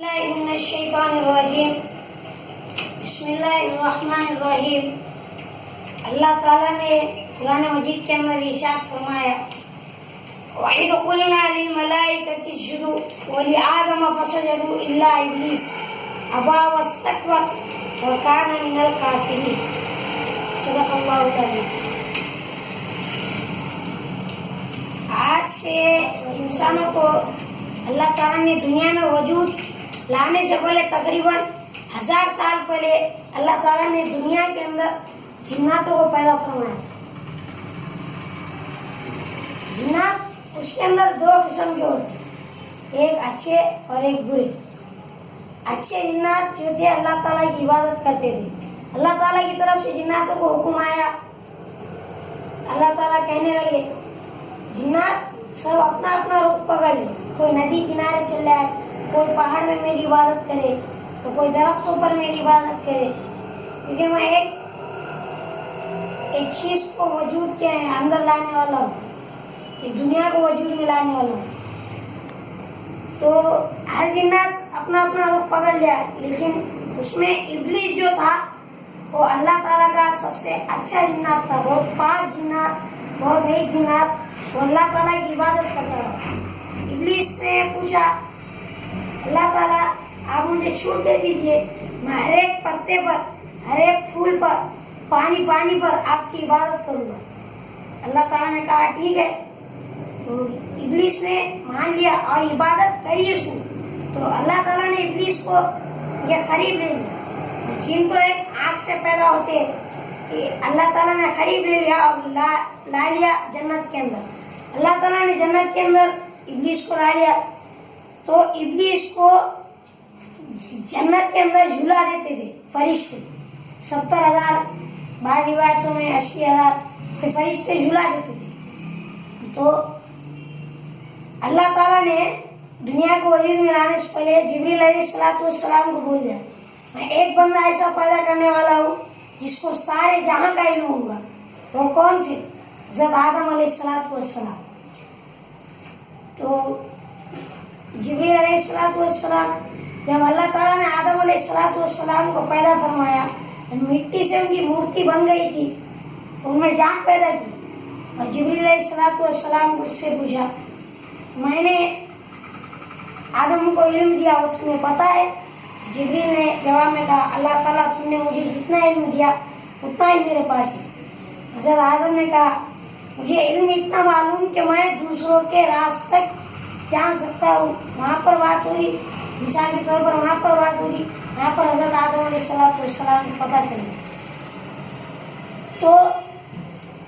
من الشیطان الرجیم بسم اللہ الرحمن الرحیم۔ اللہ تعالیٰ نے قرآن مجید کے اندر ارشاد فرمایا وَإِذْ قُلْنَا لِلْمَلَائِكَةِ اسْجُدُوا وَلِآدَمَ فَسَجَدُوا إِلَّا إِبْلِيسَ أَبَى وَاسْتَكْبَرَ وَكَانَ مِنَ الْكَافِرِينَ۔ صدق اللہ العظیم۔ آج سے انسانوں کو اللہ تعالیٰ نے دنیا میں وجود لانے سے پہلے تقریباً 1000 سال پہلے اللہ تعالیٰ نے دنیا کے اندر جناتوں کو پیدا فرمایا تھا۔ جنات اس کے اندر 2 قسم کے ہوتے ہیں، ایک اچھے اور ایک برے۔ اچھے جنات جو تھے اللہ تعالیٰ کی عبادت کرتے تھے، اللہ تعالیٰ کی طرف سے جناتوں کو حکم آیا، اللہ تعالیٰ کہنے لگے جنات سب اپنا اپنا رخ پکڑ لے، کوئی ندی کنارے چل جائے، کوئی پہاڑ میں میری عبادت کرے تو کوئی درختوں پر میری عبادت کرے، کیونکہ میں ایک چیز کو وجود کے اندر لانے والا ہوں، ایک دنیا کو وجود میں لانے والا ہوں۔ تو ہر جنات اپنا اپنا رخ پکڑ لیا، لیکن اس میں ابلیس جو تھا وہ اللہ تعالیٰ کا سب سے اچھا جنات تھا، بہت پاک جنات، بہت نیک جنات، وہ اللہ تعالیٰ کی عبادت کرتا تھا۔ ابلیس نے پوچھا اللہ تعالیٰ آپ مجھے چھوٹ دے دیجئے، میں ہر ایک پتے پر، ہر ایک پھول پر، پانی پر آپ کی عبادت کروں گا۔ اللہ تعالیٰ نے کہا ٹھیک ہے، تو ابلیس نے مان لیا اور عبادت کری اس نے۔ تو اللہ تعالیٰ نے ابلیس کو یہ خریب لے لیا۔ جن تو ایک آنکھ سے پیدا ہوتے ہیں، اللہ تعالیٰ نے خریب لے لیا اور لا لیا جنت کے اندر۔ اللہ تعالیٰ نے جنت کے اندر ابلیس کو لا لیا، تو ابلیس کو جنت کے اندر جھولا دیتے تھے فرشتے، 70,000، بعض روایتوں میں 80,000 سے فرشتے جھولا دیتے تھے۔ تو اللہ تعالیٰ نے دنیا کو وجود میں لانے سے پہلے جبریل علیہ السلام کو بول دیا میں ایک بندہ ایسا پیدا کرنے والا ہوں جس کو سارے جہاں کا علم ہوگا۔ وہ کون تھے؟ حضرت آدم علیہ السلام۔ تو جبریل علیہ السلام جب اللہ تعالیٰ نے آدم علیہ السلام کو پیدا فرمایا، مٹی سے ان کی مورتی بن گئی تھی، ان میں جان پیدا کی، اور جبریل علیہ السلام کو اس سے پوچھا میں نے آدم کو علم دیا وہ تمہیں پتا ہے؟ جبریل نے جواب میں کہا اللہ تعالیٰ تم نے مجھے جتنا علم دیا اتنا ہی میرے پاس ہے۔ حضرت آدم نے کہا مجھے علم اتنا معلوم کہ میں دوسروں کے راز تک جان سکتا ہوں۔ وہاں پر بات ہو رہی، مثال کے طور پر وہاں پر بات ہو رہی، وہاں پر حضرت آدم علیہ السلام کو پتہ چلا۔ تو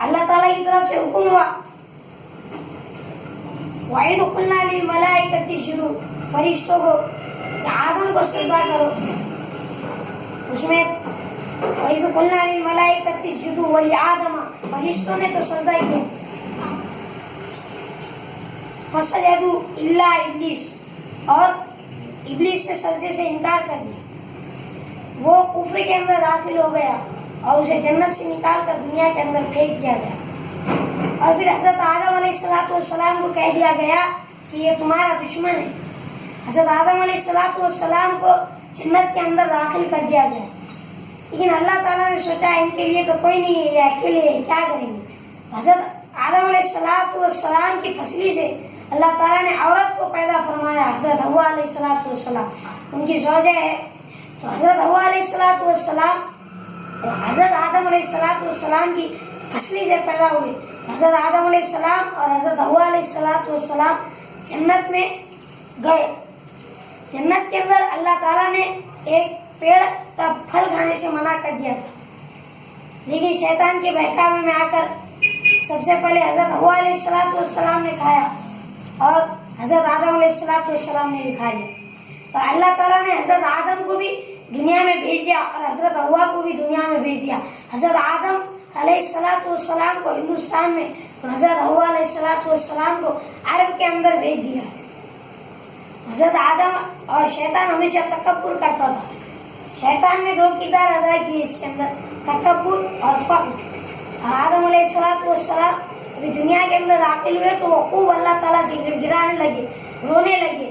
اللہ تعالیٰ کی طرف سے حکم ہوا وَإِذْ قُلْنَا لِلْمَلَائِكَةِ اسْجُدُوا، فرشتوں کو کہ آدم کو سجدہ کرو۔ اس میں وَإِذْ قُلْنَا لِلْمَلَائِكَةِ اسْجُدُوا وَلِآدَمَ، فرشتوں نے تو سجدہ کیا، فَسَجَدُوا إِلَّا إِبْلِيسَ، اور ابلیس نے سجدے سے انکار کر دیا، وہ کفر کے اندر داخل ہو گیا اور اسے جنت سے نکال کر دنیا کے اندر پھینک دیا گیا۔ اور پھر حضرت آدم علیہ السلام کو کہہ دیا گیا کہ یہ تمہارا دشمن ہے۔ حضرت آدم علیہ السلام کو جنت کے اندر داخل کر دیا گیا، لیکن اللہ تعالیٰ نے سوچا ان کے لیے تو کوئی نہیں ہے، یہ اکیلے ہیں، کیا کریں گے۔ حضرت آدم علیہ السلام کی پسلی سے اللہ تعالیٰ نے عورت کو پیدا فرمایا، حضرت حوا علیہ السلام ان کی زوجہ ہے۔ تو حضرت حوا علیہ السلام حضرت آدم علیہ السلام کی پسلی سے پیدا ہوئے۔ حضرت آدم علیہ السلام اور حضرت حوا علیہ السلام جنت میں گئے۔ جنت کے اندر اللہ تعالیٰ نے ایک پیڑ کا پھل کھانے سے منع کر دیا تھا، لیکن شیطان کے بہکاوے میں آ کر سب سے پہلے حضرت حوا علیہ السلام نے کھایا اور حضرت آدم علیہ السلام نے بھی کھا لیا۔ تو اللہ تعالیٰ نے حضرت آدم کو بھی دنیا میں بھیج دیا اور حضرت حوا کو بھی دنیا میں بھیج دیا۔ حضرت آدم علیہ السلام کو ہندوستان میں اور حضرت حوا علیہ السلام کو عرب کے اندر بھیج دیا۔ حضرت آدم اور شیطان ہمیشہ تکبر کرتا تھا۔ شیطان نے 2 کردار ادا کیے اس کے اندر، تکبر اور فخر۔ آدم علیہ السلام دنیا کے اندر داخل ہوئے تو وہ خوب اللہ تعالیٰ سے گڑگڑانے لگے، رونے لگے